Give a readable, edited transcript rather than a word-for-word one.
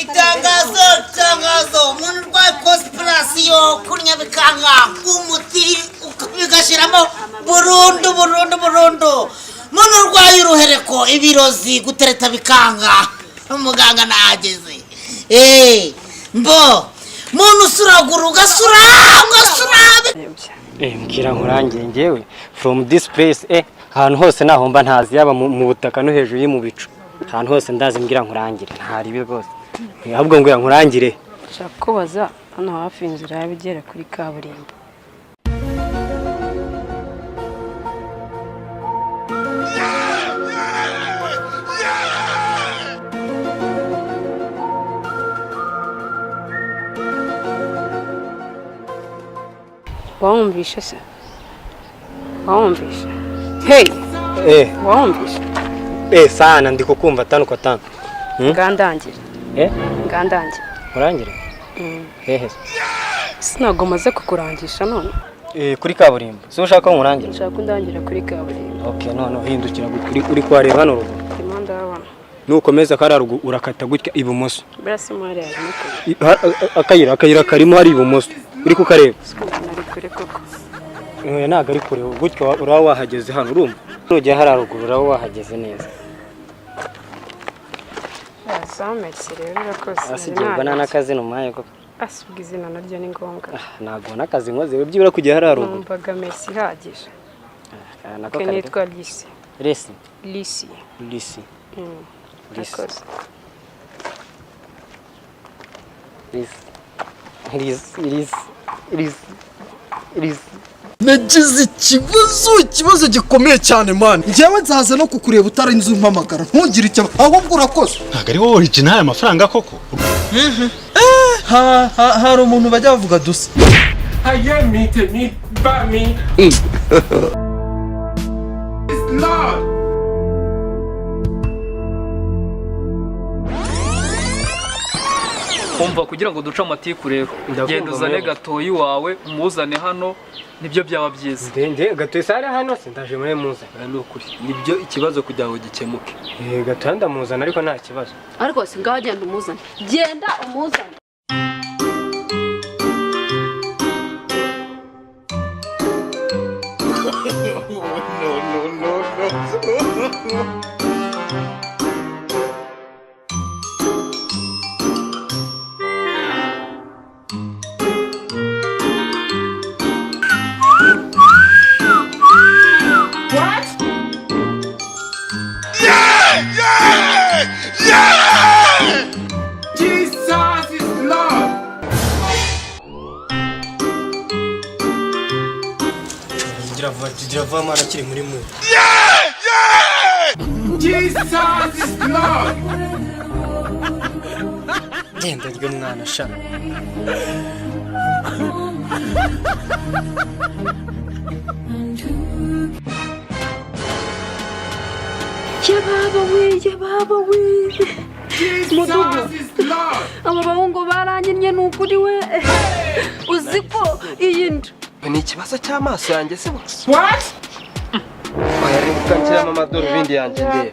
Itangazo umuntu urwaye conspiration kuri Nyabikanga umuti ukabigashiramo burundu umuntu urwaye uruhereko ibirozi gutereta bikanga umuganga nageze mbo muntu suragura ugasura mbwira nkurangiye ngewe from this place ahantu hose nahomba ntazi yaba mu butaka no hejuru yi mu bicu ahantu hose ndazi mbwira nkurangire ntari bi rwose ahubwo ngo yankurangire shaka kubaza hano hafi inzira yabigera kuri kaburimbo Wumvishe se wumvishe hey wumvishe sana ndikukumva 5 kwa 5 ngandangire ngandangire urangire hehe sinagomaze kukurangisha none kuri kaburimbo so ushaka nkurangira nshaka ndangira kuri kaburimbo okay none hindukira uri kwareba hano rugo imanda y'abana nukomeza kararugo urakata gutya ibumoso brasi mwari arimo akayira karimo hari ibumoso uri kukareba nari kure koko naga ari kure gutya urawa wahageze hano urumva nujye hararuguru urawa wahageze neza Merci rero rakoze asigirwa n'akazi numaye koko asubwizina naryo ni ngombwa ntabwo nakazi nkoze byibura kujya hararuguru mbaga merci hagije nako nitwa Lisi nagize ikibazo gikomeye cyane man njyewe nzaza no kukureba utarinze umpamagara ntugire icyo ahubwo urakoze ntago ari wowe original aya mafaranga koko hari umuntu bajya bavuga dusa umva kugira ngo duce amatiku rero genda uzane gatoyi wawe umuzane hano nibyo byaba byiza ndende gatoyi sare hano se ndaje muri muza ni ukuri nibyo ikibazo kugira ngo gikemuke gatoyi ndamuzana ariko nta kibazo ariko se ngaho genda umuzane genda umuzane no Jirava mana kiri muri mu Jesus is Lord genda ryo mwana sha baba we mudugu aba bahungu barangiranye n'ukuri we uziko iyindi ni ikibazo cy'amaso yanjye se What? Oya rimukakira mama dore bindi yanjye ndebe